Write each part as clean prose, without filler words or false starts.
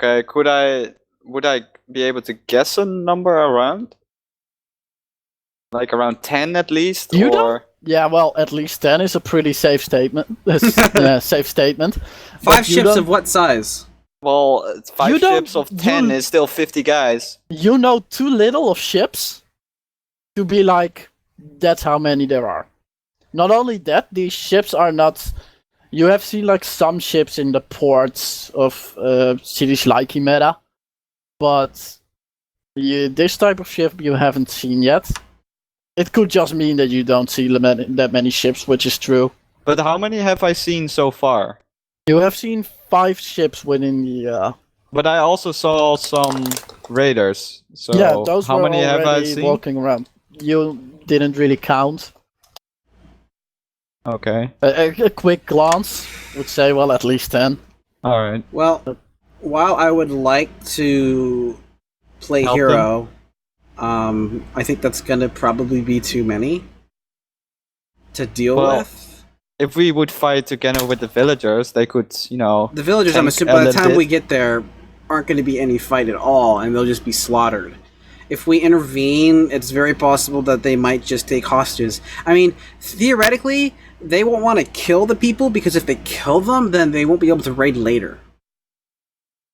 Okay, would I be able to guess a number around? Like around 10 at least? You or... don't? Yeah, well, at least 10 is a pretty safe statement. Safe statement. 5 ships of what size? Well, 5 ships of 10 is still 50 guys. You know too little of ships to be like, that's how many there are. Not only that, these ships are not... You have seen like some ships in the ports of cities like Chimera, but this type of ship you haven't seen yet. It could just mean that you don't see that many ships, which is true. But how many have I seen so far? You have seen 5 ships within the... But I also saw some raiders. So yeah, those how were many have I seen? Walking around. You didn't really count. Okay. A quick glance would say, well, at least 10. Alright. Well, while I would like to play Help hero, I think that's gonna probably be too many to deal with. If we would fight together with the villagers, they could, you know... The villagers, I'm assuming, by the time we get there, aren't going to be any fight at all, and they'll just be slaughtered. If we intervene, it's very possible that they might just take hostages. I mean, theoretically, they won't want to kill the people, because if they kill them, then they won't be able to raid later.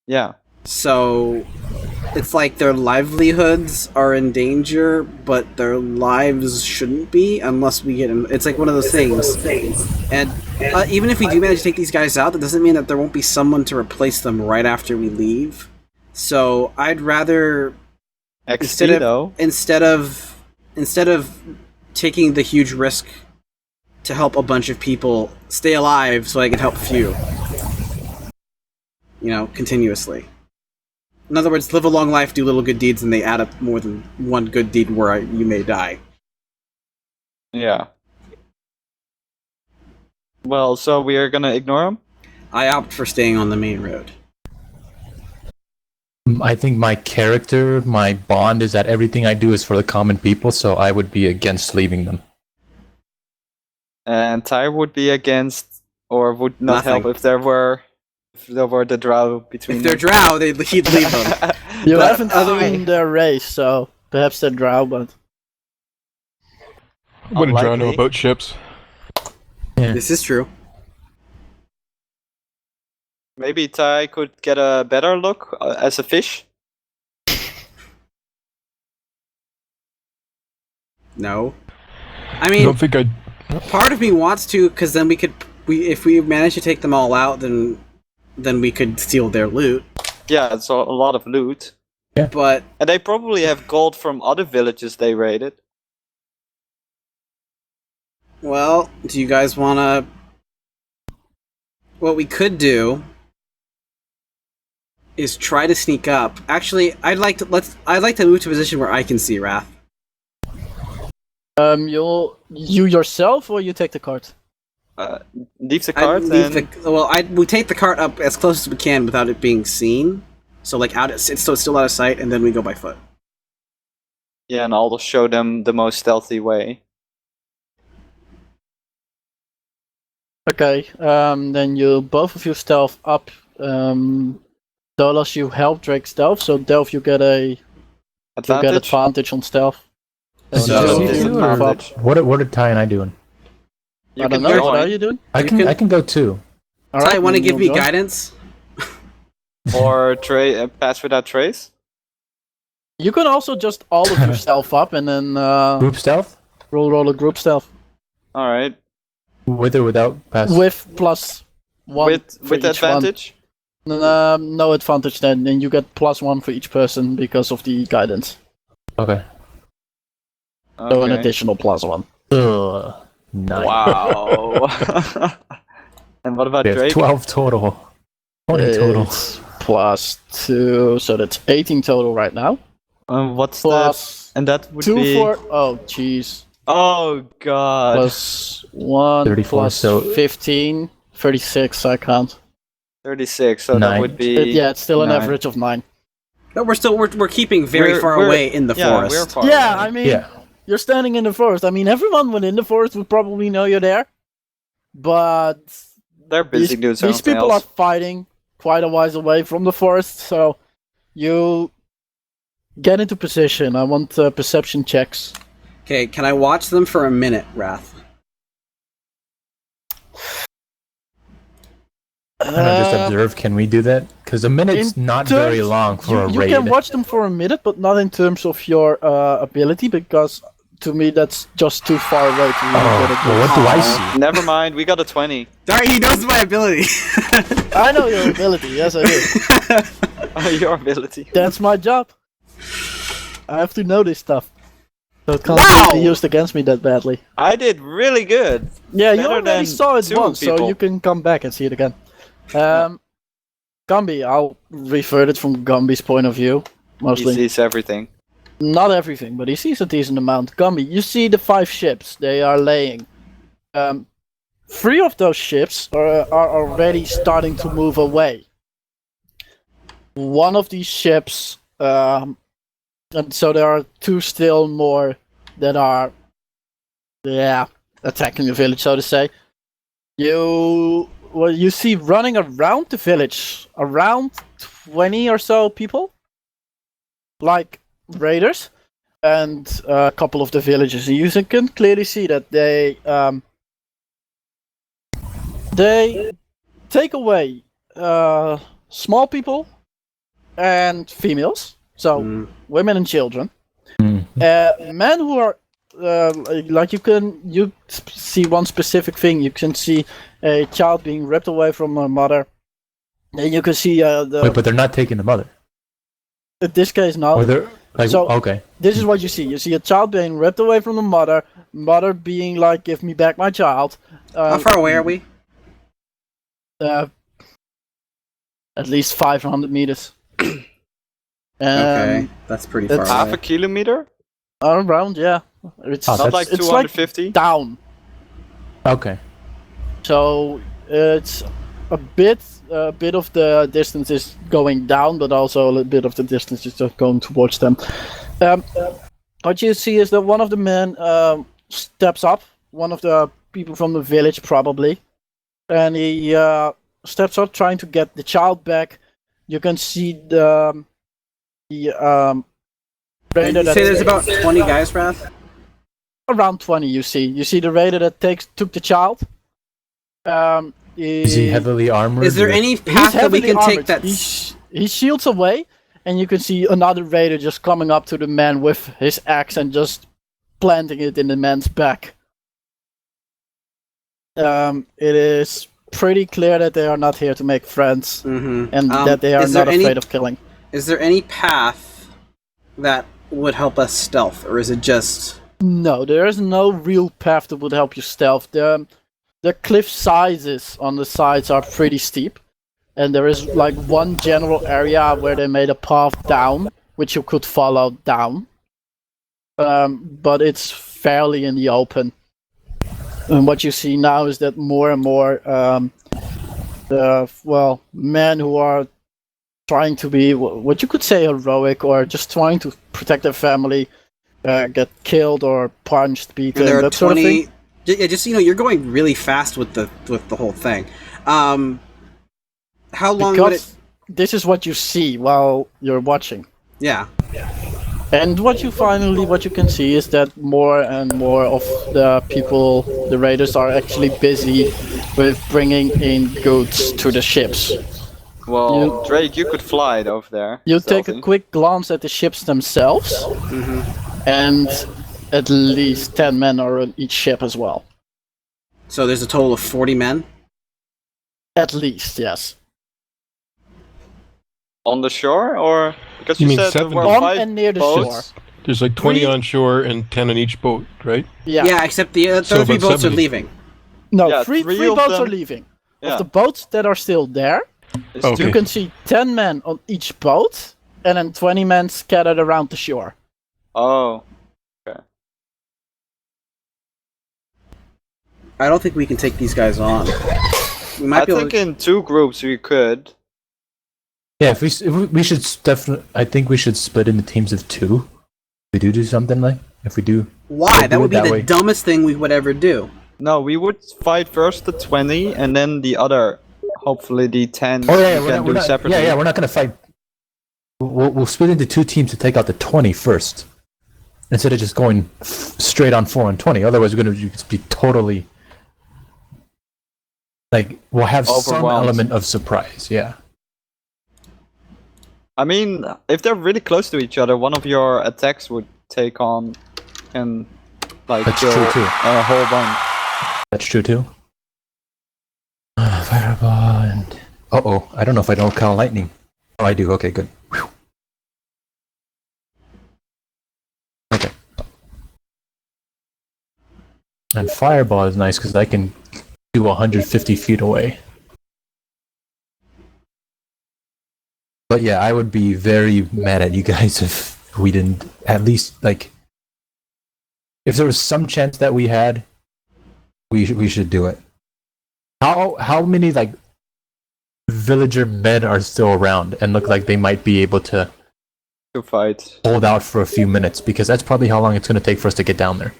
Yeah. So, it's like their livelihoods are in danger, but their lives shouldn't be, unless we get in. It's like one of those things. And even if we do manage to take these guys out, that doesn't mean that there won't be someone to replace them right after we leave. So, I'd rather... Instead of taking the huge risk to help a bunch of people stay alive so I can help few. You know, continuously. In other words, live a long life, do little good deeds, and they add up more than one good deed where you may die. Yeah. Well, so we are gonna ignore them? I opt for staying on the main road. I think my character, my bond is that everything I do is for the common people, so I would be against leaving them. And Tyre would be against, or would not Nothing. help if there were the drow between If they're them. drow, he'd leave them. You haven't seen their race, so perhaps they're drow, but... What did drow know Unlikely. about ships? Yeah. This is true. Maybe Ty could get a better look as a fish? No. I I mean, don't think I'd... part of me wants to, because then if we manage to take them all out, then we could steal their loot. Yeah, it's a lot of loot. But And they probably have gold from other villages they raided. well, do you guys want to? What we could do is try to sneak up. Actually, I'd like to move to a position where I can see Wrath. You yourself, or you take the cart? Leave the cart We take the cart up as close as we can without it being seen. So like it's still out of sight, and then we go by foot. Yeah, and I'll show them the most stealthy way. Okay, then you both of you stealth up. Dolos, you help Drake stealth, so Delph, you get advantage on stealth. So, you move up. What are Ty and I doing? I don't know, what are you doing? I can go too. Ty, want to give me join. guidance? Or pass without trace? You can also just all of you stealth up and then Group stealth? roll a group stealth. Alright. With or without pass? With +1 With for each advantage? one. No advantage then, and you get +1 for each person because of the guidance. Okay. So an additional +1. Ugh. 9. Wow. And what about We have Drake? 12 total. 20 total. It's +2, so that's 18 total right now. What's Plus that? And that would 2 be... for... Oh, jeez. Oh god. +1, 34, plus so- 15, 36, I count. 36, so that 9. would be... Yeah, it's still an 9. average of 9. But we're keeping very far away in the forest. We're far Yeah, away. I mean, Yeah. you're standing in the forest. I mean, everyone within the forest would probably know you're there. But They're busy doing these something people else. are fighting. quite a ways away from the forest, so you get into position. I want perception checks. Okay, can I watch them for a minute, Wrath? I don't know, just observe. Can we do that? Because a minute's in not very terms- long for a You raid. can watch them for a minute, but not in terms of your ability, because to me that's just too far away to really get a Oh, good. well, what do I see? Never mind, we got a 20. Sorry, he knows my ability. I know your ability, yes I do. Your ability. That's my job. I have to know this stuff. So it can't Wow! be used against me that badly. I did really good. Yeah, you Better already than saw it 2 once, so people. you can come back and see it again. Gumby, I'll revert it from Gumby's point of view, He mostly. sees everything. Not everything, but he sees a decent amount. Gumby, you see the 5 ships they are laying. 3 of those ships are already starting to move away. One of these ships, and so there are 2 still more that are, attacking the village, so to say. You see running around the village, around 20 or so people, like raiders, and a couple of the villagers. And you can clearly see that they take away small people and females, so women and children. Men who are like you see one specific thing. You can see a child being ripped away from her mother. And you can see Wait, but they're not taking the mother. in this case now. Or they're like, So- okay. This is what you see. You see a child being ripped away from the mother being like, "Give me back my child." How far away are we? At least 500 meters. Okay, that's pretty far it's Half a away. kilometer? Around, yeah. It's Oh, Not like it's like 250? down. Okay. So it's a bit of the distance is going down, but also a little bit of the distance is just going towards them. What you see is that one of the men steps up, one of the people from the village probably, and he steps up trying to get the child back. You can see the You raider say there's about 20 guys, Wrath? around 20. You see the raider that took the child. Is he heavily armored? Is there or- any He's path that we heavily can armored. take that... He shields away, and you can see another raider just coming up to the man with his axe and just planting it in the man's back. It is pretty clear that they are not here to make friends, Mhm. and that they are is there not any- afraid of killing. Is there any path that would help us stealth, or is it just... No, there is no real path that would help you stealth. The cliff sizes on the sides are pretty steep, and there is like one general area where they made a path down, which you could follow down. But it's fairly in the open. And what you see now is that more and more, men who are trying to be what you could say heroic, or just trying to protect their family, get killed or punched, beaten, There are that sort of 20... thing. Yeah, just, you're going really fast with the whole thing. How long would it... Because this is what you see while you're watching. Yeah. And what you can see is that more and more of the people, the raiders, are actually busy with bringing in goods to the ships. Well, Drake, you could fly it over there. You take a Stealthy. quick glance at the ships themselves, and at least 10 men are on each ship as well. So there's a total of 40 men? At least, yes. On the shore, or because You you, mean said there 70? were On 5 and near the boats? shore. There's like 20 We- on shore and 10 on each boat, right? Yeah, except the other So 3 about boats are 70. leaving. No, Yeah, three three of boats are them- leaving. Yeah. Of the boats that are still there, It's Okay. you can see 10 men on each boat, and then 20 men scattered around the shore. Oh, I don't think we can take these guys on. We might I be able think to... in 2 groups we could. Yeah, if we should definitely. I think we should split into teams of 2. If we do something like, if we do. Why? do That would it be the way. dumbest thing we would ever do. No, we would fight first the 20 and then the other hopefully the 10 Oh yeah, we can do separately. we're not gonna fight. We'll split into 2 teams to take out the 20 first, instead of just going straight on 4 and 20. Otherwise, we're gonna be totally like we'll have some element of surprise. Yeah. I mean, if they're really close to each other, one of your attacks would take on and like That's kill true too. a whole bunch. That's true too. Fireball and I don't know if I don't call lightning. Oh, I do. Okay, good. Whew. Okay. And fireball is nice because I can do 150 feet away. But yeah, I would be very mad at you guys if we didn't at least like. If there was some chance that we had, we should do it. How many like villager men are still around and look like they might be able to fight, hold out for a few minutes? Because that's probably how long it's going to take for us to get down there.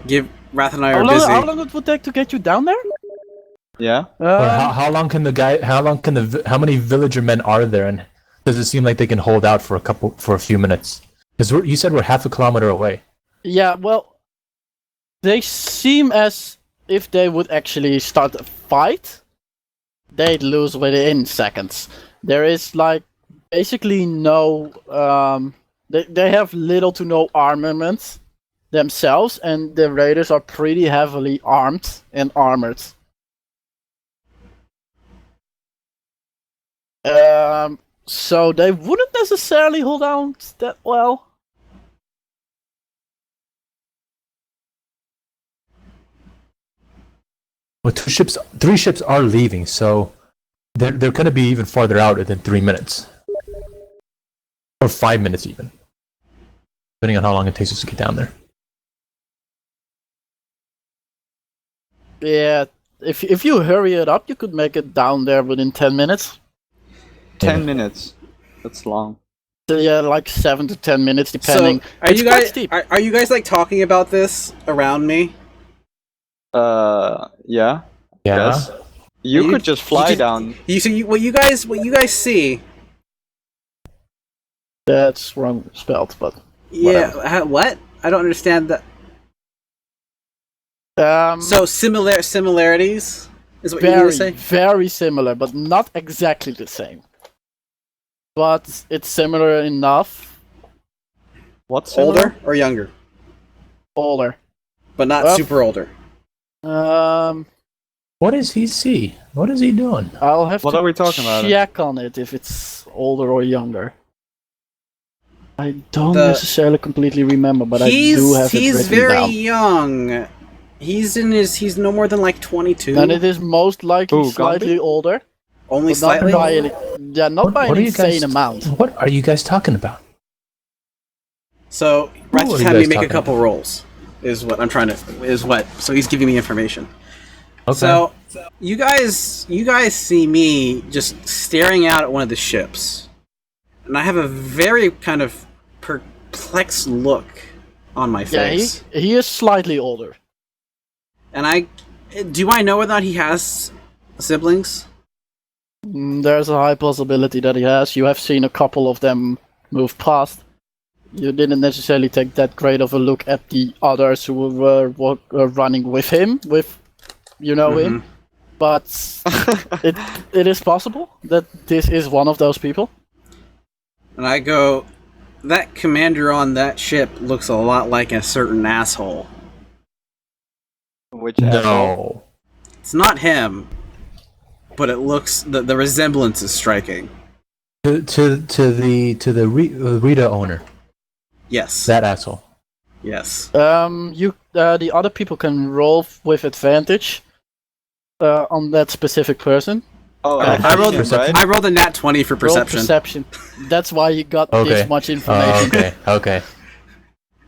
Give Wrath and I How are long, busy. how long it would take to get you down there? Yeah. How long can how many villager men are there, and does it seem like they can hold out for a few minutes? Because you said we're half a kilometer away. Yeah, well, they seem as if they would actually start a fight, they'd lose within seconds. There is like basically no they have little to no armament themselves, and the raiders are pretty heavily armed and armored. So they wouldn't necessarily hold out that well. Well, 3 ships are leaving, so they're going to be even farther out than 3 minutes, or 5 minutes even, depending on how long it takes us to get down there. Yeah, if you hurry it up, you could make it down there within 10 minutes. 10 minutes. That's long. So yeah, like 7 to 10 minutes, depending. So, are It's you quite guys steep. are you guys like talking about this around me? Yeah. Yeah. Yes. You could just fly down. What you guys see? That's wrong spelled, but Yeah. What? I don't understand that. So similarities is what you mean to say? very similar, but not exactly the same. But it's similar enough. What's Older or younger? Older. But not Well, super older. What does he see? What is he doing? I'll have What to are we talking about? check on it if it's older or younger. I don't The- necessarily completely remember, but I do have it he's written very down. young. He's no more than like 22. And it is most likely Who, slightly older. Only But not slightly. by not by What an are you guys- insane amount. What are you guys talking about? So Rat's are just you having me guys make a talking couple rolls. Is what I'm trying to. Is what. So he's giving me information. Okay. So you guys see me just staring out at one of the ships, and I have a very kind of perplexed look on my Yeah, face. he is slightly older. And do I know whether or not he has siblings? There's a high possibility that he has. You have seen a couple of them move past. You didn't necessarily take that great of a look at the others who were running with him, him. But it is possible that this is one of those people. And I go, that commander on that ship looks a lot like a certain asshole. Which asshole? No. It's not him, but it looks the resemblance is striking. To the Rita owner. Yes. That asshole. Yes. The other people can roll with advantage on that specific person. Oh, I rolled right? I rolled a nat 20 for Roll perception. perception. That's why you got Okay. this much information. Okay.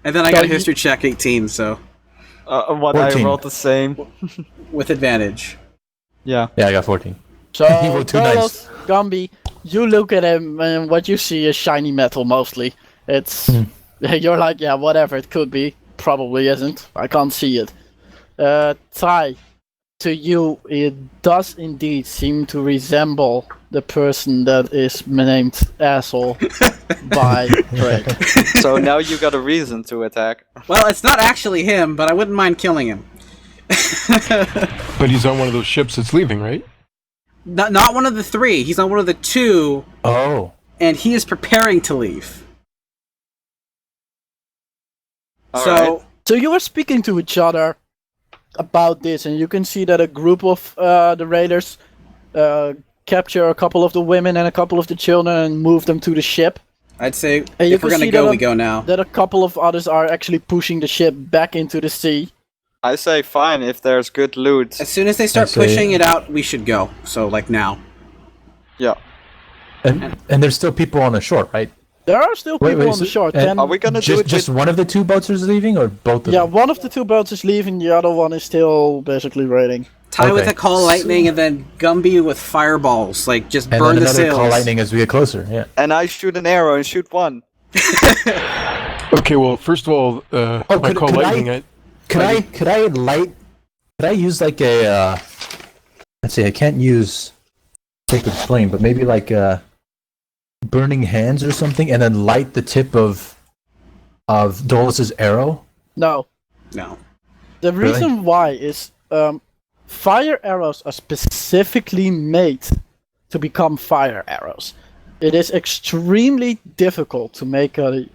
And then I So got a you- history check 18, so What 14. I rolled the same. with advantage. Yeah. Yeah, I got 14. So, He rolled two Dolos, Gumby, you look at him and what you see is shiny metal mostly. It's You're like, yeah, whatever, it could be. Probably isn't. I can't see it. Ty, to you, it does indeed seem to resemble the person that is named Asshole by Drake. So now you got a reason to attack. Well, it's not actually him, but I wouldn't mind killing him. But he's on one of those ships that's leaving, right? Not one of the 3. He's on one of the 2, Oh. and he is preparing to leave. Alright. So you were speaking to each other about this, and you can see that a group of the raiders capture a couple of the women and a couple of the children and move them to the ship. I'd say And you if we're can gonna see go, that we go now. That a couple of others are actually pushing the ship back into the sea. I say fine if there's good loot. As soon as they start I say- pushing it out, we should go. So, like, now. Yeah. And there's still people on the shore, right? There are still people on the shore. and Are we gonna do it just with... one of the 2 boats is leaving, or both of Yeah, them? one of the 2 boats is leaving, the other one is still basically raiding. Tie with Okay. a call lightning, and then Gumby with fireballs. Like, just And burn then the another sails. call lightning as we get closer. Yeah. And I shoot an arrow and shoot one. Okay, well, first of all, I call lightning. Could I use like a let's see, I can't use Sacred Flame, but maybe like burning hands or something, and then light the tip of Dolos's arrow? No. No. The Really? reason why is fire arrows are specifically made to become fire arrows. It is extremely difficult to make a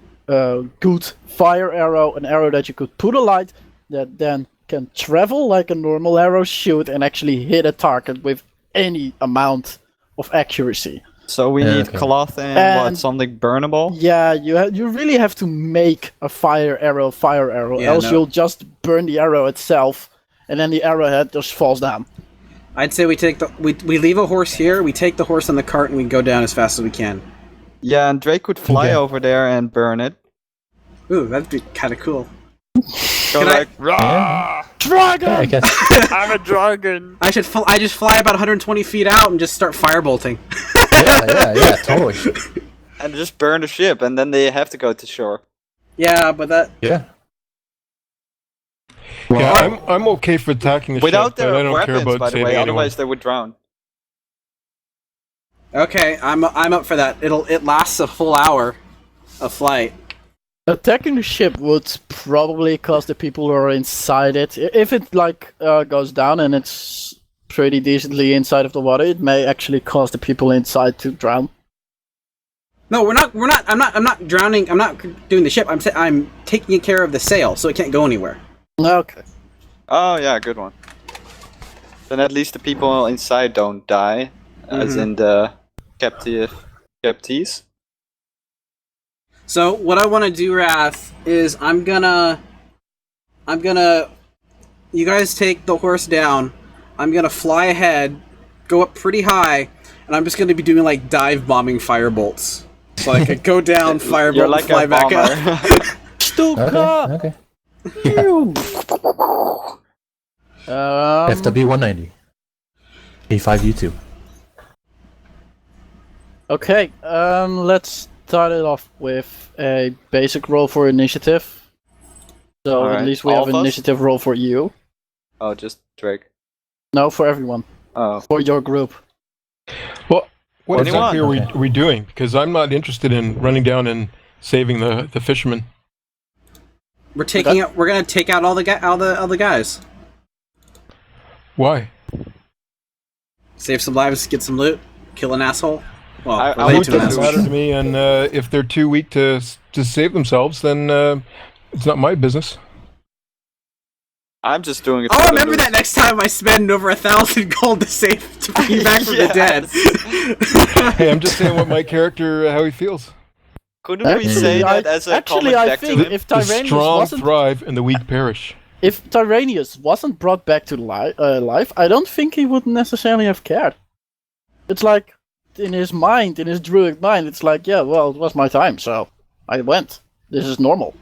good fire arrow, an arrow that you could put alight, that then can travel like a normal arrow shoot and actually hit a target with any amount of accuracy. So we need Okay. cloth and And- something burnable? Yeah, you really have to make a fire arrow, Yeah, else no. you'll just burn the arrow itself, and then the arrowhead just falls down. I'd say we take we leave a horse here, we take the horse on the cart, and we go down as fast as we can. Yeah, and Drake could fly Okay. over there and burn it. Ooh, that'd be kind of cool. Go Can I- like, "Rah! Dragon! Yeah, I guess. I'm a dragon! I just fly about 120 feet out and just start firebolting. yeah, totally. And just burn the ship, and then they have to go to shore. Yeah, but that Yeah. Yeah, I'm okay for attacking the Without ship, but I their don't care weapons, about by the saving way, anyone. otherwise they would drown. okay. I'm up for that. It lasts a full hour of flight. Attacking the ship would probably cause the people who are inside it. If it goes down and it's pretty decently inside of the water, it may actually cause the people inside to drown. No, we're not. I'm not drowning. I'm not doing the ship. I'm taking care of the sail, so it can't go anywhere. Okay. Oh yeah, good one. Then at least the people inside don't die, as in the captives. So what I want to do, Wrath, is I'm gonna. You guys take the horse down. I'm gonna fly ahead, go up pretty high, and I'm just gonna be doing like dive bombing firebolts. So I could go down, firebolt, You're and like fly a back up. bomber. Stuka! Okay. Um, FW 190. A5U2. Okay, let's start it off with a basic roll for initiative. So at Alright, least we all have of an us? initiative roll for you. Oh, just Drake. No, for everyone. Oh. For your group. Well, what 21. exactly are Okay. we doing? Because I'm not interested in running down and saving the fishermen. We're taking out. We're gonna take out all the guys. Why? Save some lives, get some loot, kill an asshole. Well, I relate want to an to Doesn't asshole. matter to me, and if they're too weak to save themselves, then it's not my business. I'm just doing it. I'll for the remember loot. that next time I spend over 1,000 gold to save to bring you back from the dead. Hey, I'm just saying what my character, how he feels. Couldn't we say that as a actually, comment I back to think him? if The Tyraneus strong wasn't thrive and the weak perish. if Tyraneus wasn't brought back to life, I don't think he would necessarily have cared. It's like in his mind, in his druid mind, it's like, yeah, well, it was my time, so I went. This is normal.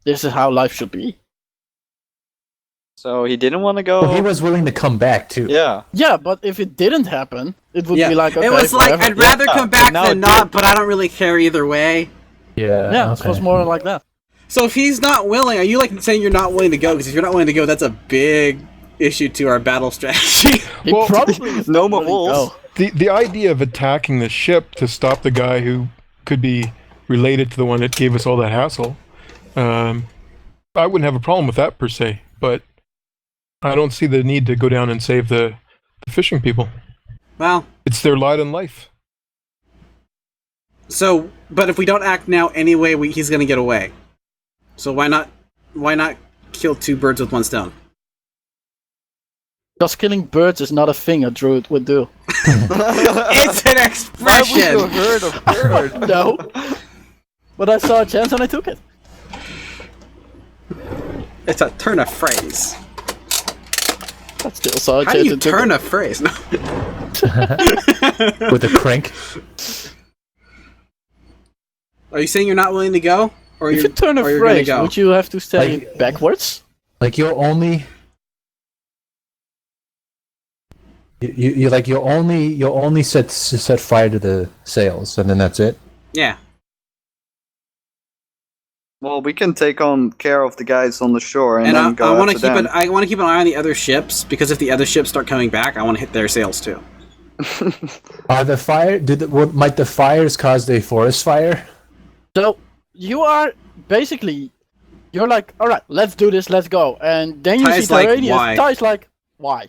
This is how life should be. So he didn't want to go. Well, he was willing to come back too. Yeah. Yeah, but if it didn't happen, it would Yeah, be like, okay, it was like whatever. I'd rather Yeah, come back now than it not, did. but I don't really care either way. Yeah. Yeah, okay. it was more like that. So if he's not willing, are you like saying you're not willing to go? Because if you're not willing to go, that's a big issue to our battle strategy. He Well, probably is no not more willing to wolves. go. The idea of attacking the ship to stop the guy who could be related to the one that gave us all that hassle, I wouldn't have a problem with that per se, but I don't see the need to go down and save the fishing people. Well, It's their lot in life. so, but if we don't act now anyway, he's gonna get away. So why not kill two birds with one stone? Because killing birds is not a thing a druid would do. It's an Why would you expression! hurt a bird? No. But I saw a chance and I took it. It's a turn of phrase. I still saw a How chance do you and took turn it. a phrase? No. With a crank. Are you saying you're not willing to go? Or If you're, you turn a or you're gonna phrase, go? would you have to say Like- backwards? Like you'll only. You'll only set fire to the sails, and then that's it. Yeah. Well, we can take on care of the guys on the shore and, And then I go want to after keep them. I want to keep an eye on the other ships, because if the other ships start coming back, I want to hit their sails too. Are the fire? Might the fires cause a forest fire? So, you are basically... You're like, alright, let's do this, let's go. And then you Ty's see like, Tyraneus. why? Ty's like, why?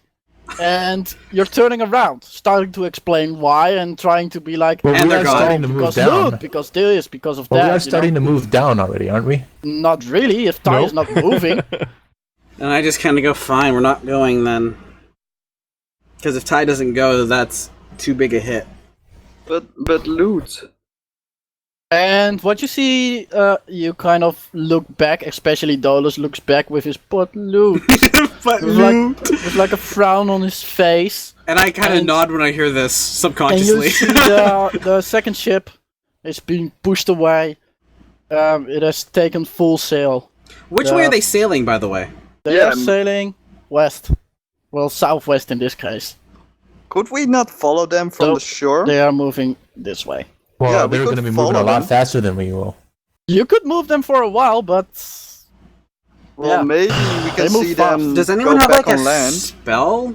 And you're turning around, starting to explain why, and trying to be like, Well, And we they're are gone. starting to move because down. look, because this, because of Well, that. we are you starting to move down already, aren't we? know? Not really, if Ty is Nope. not moving. And I just kind of go, fine, we're not going then. Because if Ty doesn't go, that's too big a hit. But loot. And what you see, you kind of look back, especially Dolos looks back with his but loot. But with like a frown on his face. And I kind of And- nod when I hear this, And subconsciously. you see the second ship is being pushed away. It has taken full sail. Which way are they sailing, by the way? They Yeah, are sailing west. Well, southwest in this case. Could we not follow them from So, the shore? They are moving this way. Well, Yeah, we they're could going to be moving a follow lot them. faster than we will. You could move them for a while, but... Well, yeah. maybe we They can move see fast. them Does anyone go have back like a on land. spell?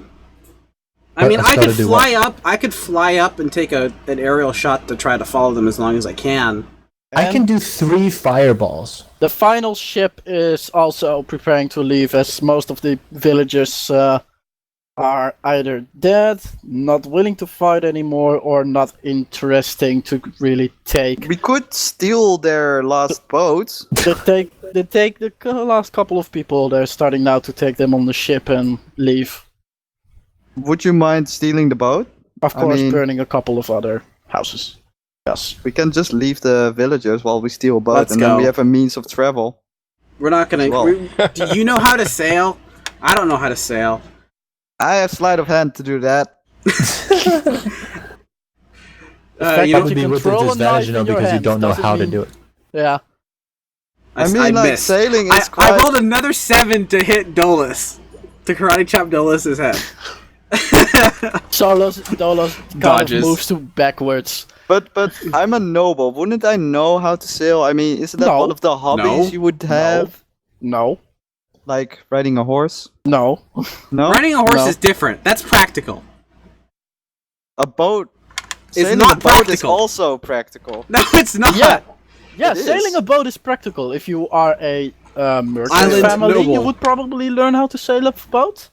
I What, mean, a I spell could to do fly up. I could fly up and take an aerial shot to try to follow them as long as I can. I And can do 3 fireballs. the final ship is also preparing to leave, as most of the villagers are either dead, not willing to fight anymore, or not interesting to really take. We could steal their last boats. They take the last couple of people. They're starting now to take them on the ship and leave. Would you mind stealing the boat? Of I course, mean- burning a couple of other houses. Yes. We can just leave the villagers while we steal a boat, Let's and then go. we have a means of travel. We're not gonna. Well. Do you know how to sail? I don't know how to sail. I have sleight of hand to do that. fact You that know, Probably you with control a disadvantage, knife you know, in your because you hands don't know doesn't how to mean- do it. Yeah. I mean, like, missed. sailing is I quite... rolled another 7 to hit Dolos. To karate chop Dolos's head. Dolos kind Dodges. of moves to backwards. But I'm a noble. Wouldn't I know how to sail? I mean, isn't that No. one of the hobbies No. you would have? No. Like riding a horse? No. No? Riding a horse No. is different. That's practical. A boat. It's Sailing not a boat is practical. also practical. No, it's not. Yeah. Yeah, It sailing is. a boat is practical. If you are a merchant Island family, noble. you would probably learn how to sail a boat.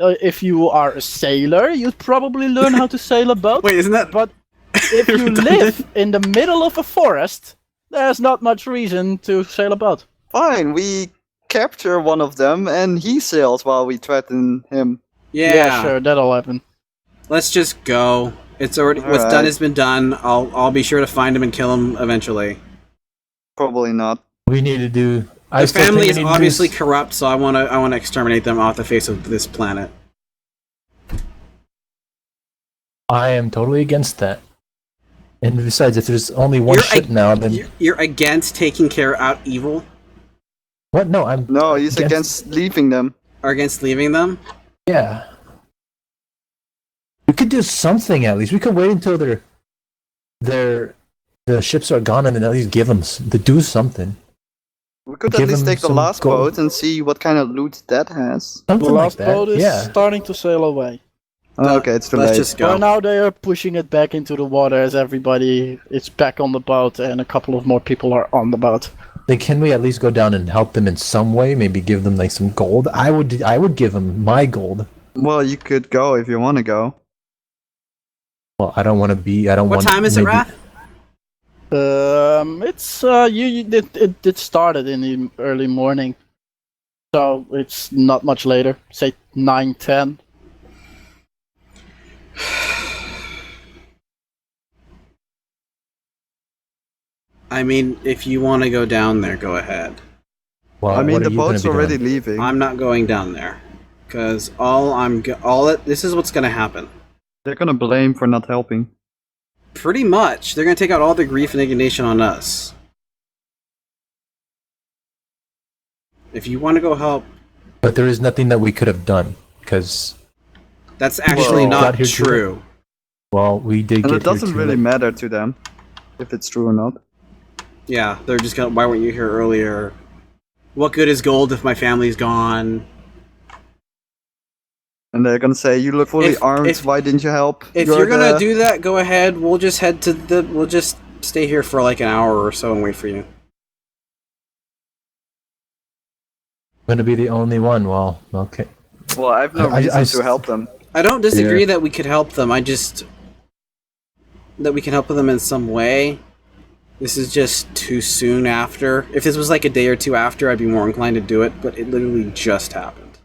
If you are a sailor, you'd probably learn how to sail a boat. Wait, isn't that? But if you live in the middle of a forest, there's not much reason to sail a boat. Fine, we capture one of them and he sails while we threaten him. Yeah. Sure, that'll happen. Let's just go. It's already what's Alright. done has been done. I'll be sure to find him and kill him eventually. Probably not. We need to do. The family is need to do obviously s- corrupt, so I want to exterminate them off the face of this planet. I am totally against that. And besides, if there's only one You're ship ag- now, then You're against taking care out evil what? No, I'm No, he's against leaving them. or against leaving them. Yeah. We could do something at least. We could wait until the ships are gone and then at least give them to do something. We could Give at least him take the some last gold. boat and see what kind of loot that has. Something The like last that. boat is Yeah. starting to sail away. Oh, okay, it's too Let's late. just By go. now they are pushing it back into the water as everybody is back on the boat and a couple of more people are on the boat. Then can we at least go down and help them in some way? Maybe give them like some gold. I would give them my gold. Well, you could go if you want to go. Well, I don't want to be. I don't What want. time is it, maybe- Wrath? It's it started in the early morning, so it's not much later. Say 9:10. I mean, if you want to go down there, go ahead. Well, I mean, what are the you gonna boat's be already doing? leaving. I'm not going down there, because this is what's gonna happen. They're gonna blame for not helping. Pretty much, they're gonna take out all the grief and indignation on us. If you want to go help, But there is nothing that we could have done because that's actually Well, not got here too true. well, we did And get it doesn't here too really late. matter to them if it's true or not. Yeah, they're just gonna. Why weren't you here earlier? What good is gold if my family's gone? And they're gonna say, "You look fully If- armed. if- Why didn't you help?" If you're gonna do that, go ahead. We'll just head to the. We'll just stay here for like an hour or so and wait for you. I'm gonna be the only one. Well, okay. Well, I have no I- reason I to help them. I don't disagree Yeah. that we could help them. I just that we can help them in some way. This is just too soon after. If this was like a day or two after, I'd be more inclined to do it. But it literally just happened.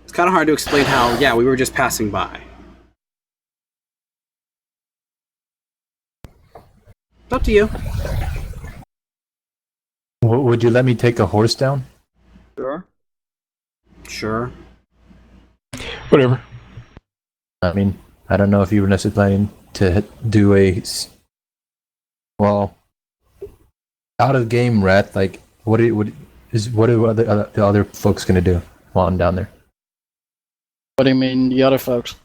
It's kind of hard to explain how. Yeah, we were just passing by. It's up to you. Would you let me take a horse down? Sure. Sure. Whatever. I mean, I don't know if you were necessarily planning to do well, out of game rat. Like, what are the other folks gonna do while I'm down there? What do you mean, the other folks?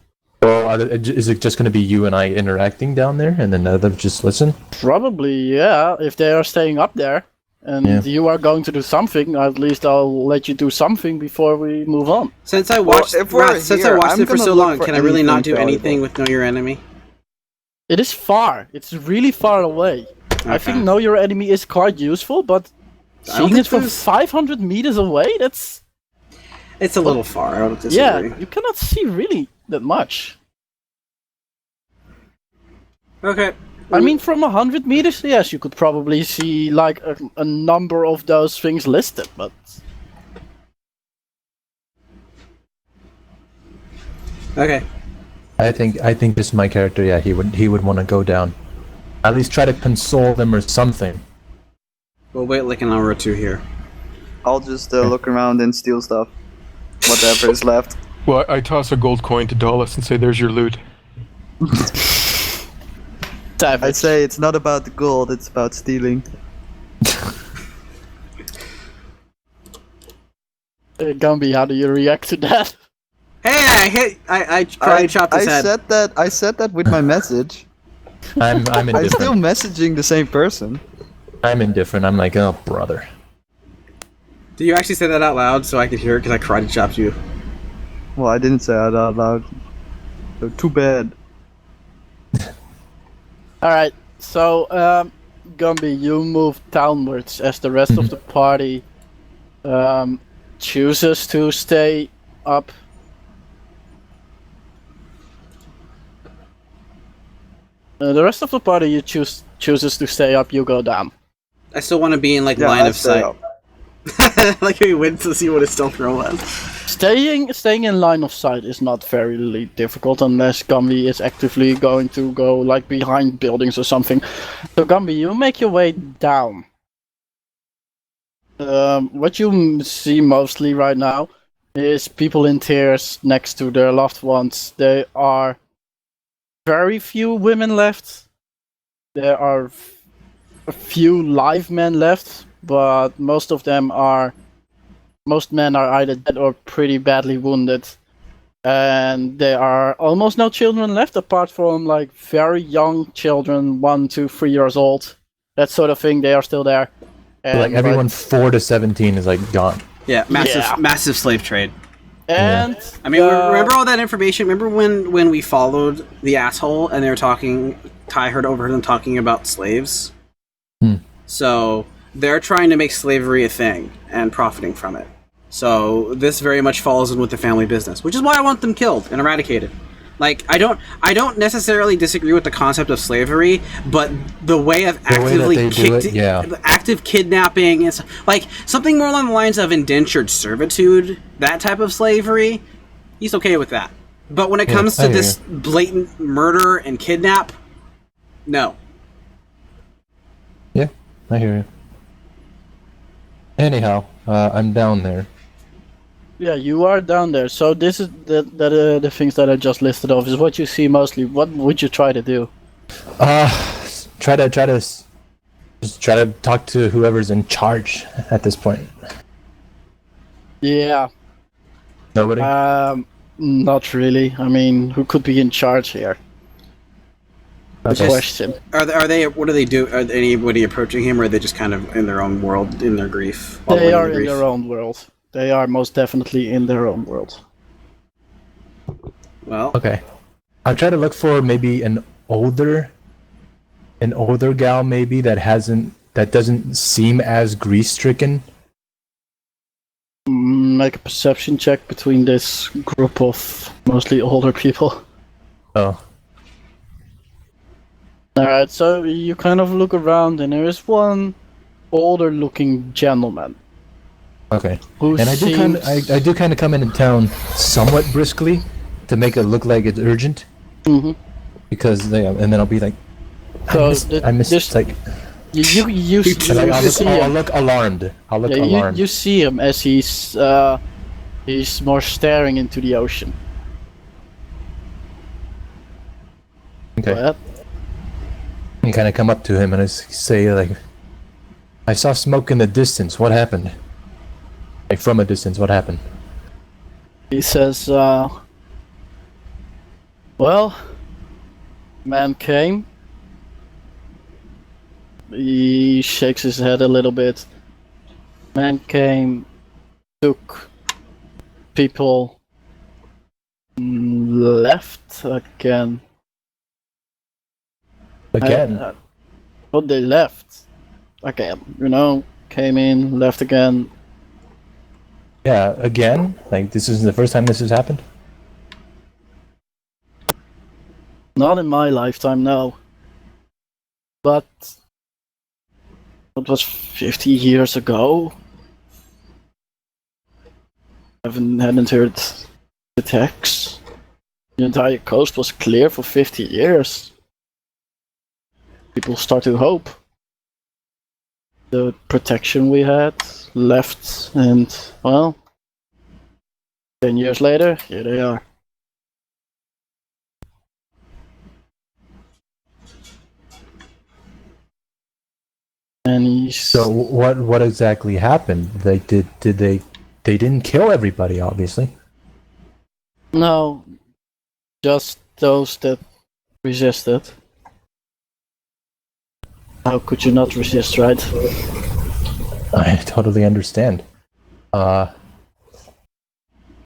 Well, is it just gonna be you and I interacting down there, and then the others just listen? Probably, yeah. If they are staying up there and Yeah. you are going to do something, at least I'll let you do something before we move on. Since I watched, if we're since I here, watched I'm it for gonna so look long, for can I really not do anything anything valuable. with Know Your Enemy? It is far. It's really far away. I think Okay. Know Your Enemy is quite useful, but I don't seeing it think from there's- 500 meters away, that's... It's a little far. I don't disagree. Yeah, you cannot see really that much. Okay. I mean, from 100 meters, yes, you could probably see like a number of those things listed, but... Okay. I think this is my character. Yeah, he would want to go down. At least try to console them or something. We'll wait like an hour or two here. I'll just look around and steal stuff, whatever is left. Well, I toss a gold coin to Dolos and say, "There's your loot." Savage. I'd say it's not about the gold; it's about stealing. Gumby, how do you react to that? Hey, I karate chopped his head. I said that with my message. I'm I'm still indifferent. messaging the same person. I'm indifferent. I'm like, oh brother. Do you actually say that out loud so I could hear it? Because I karate chopped you. Well, I didn't say it out loud. So too bad. Alright, so, Gumby, you move downwards as the rest of the party chooses to stay up. The rest of the party you chooses to stay up, you go down. I still want to be in like Yeah, line I of stay sight. up. Like he went to see what his stealth roll was. Staying in line of sight is not very difficult unless Gumby is actively going to go like behind buildings or something. So Gumby, you make your way down. What you see mostly right now is people in tears next to their loved ones. There are very few women left. There are a few live men left, but most men are either dead or pretty badly wounded. And there are almost no children left, apart from like very young children, 1 to 3 years old, that sort of thing. They are still there. And, Like everyone 4 to 17 is like gone. Yeah, massive slave trade. And I mean, remember all that information? Remember when we followed the asshole and they were talking? Ty overheard them talking about slaves. So they're trying to make slavery a thing and profiting from it. So this very much falls in with the family business, which is why I want them killed and eradicated. Like I don't necessarily disagree with the concept of slavery, but the way of active kidnapping is like something more along the lines of indentured servitude, that type of slavery. He's okay with that, but when it comes to this blatant murder and kidnap, no. Yeah, I hear you. Anyhow, I'm down there. Yeah, you are down there. So this is the things that I just listed off is what you see mostly. What would you try to do? Try to talk to whoever's in charge at this point. Yeah. Nobody? Not really. I mean, who could be in charge here? Good question. Are they? What do they do? Are anybody approaching him, or are they just kind of in their own world, in their grief? They are in their own world. They are most definitely in their own world. Well, okay. I'll try to look for maybe an older gal, maybe that doesn't seem as grief-stricken. Make a perception check between this group of mostly older people. Oh. Alright, so you kind of look around and there is one older-looking gentleman. Okay. And I do kind of come into town somewhat briskly to make it look like it's urgent. Mm-hmm. Because and then I'll be like, I missed like. You see him. I'll look alarmed. Alarmed. You see him as he's more staring into the ocean. Okay. But, I kind of come up to him and I say like, I saw smoke in the distance. What happened? Like from a distance, what happened? He says, well, man came. He shakes his head a little bit. Man came, took people, left again. Again? But they left again, came in, left again. Yeah, again? Like, this isn't the first time this has happened? Not in my lifetime, no. But it was 50 years ago. Hadn't heard attacks. The entire coast was clear for 50 years. People start to hope. The protection we had left, and well, 10 years later, here they are. And so what exactly happened? They didn't kill everybody, obviously. No, just those that resisted. How could you not resist, right? I totally understand.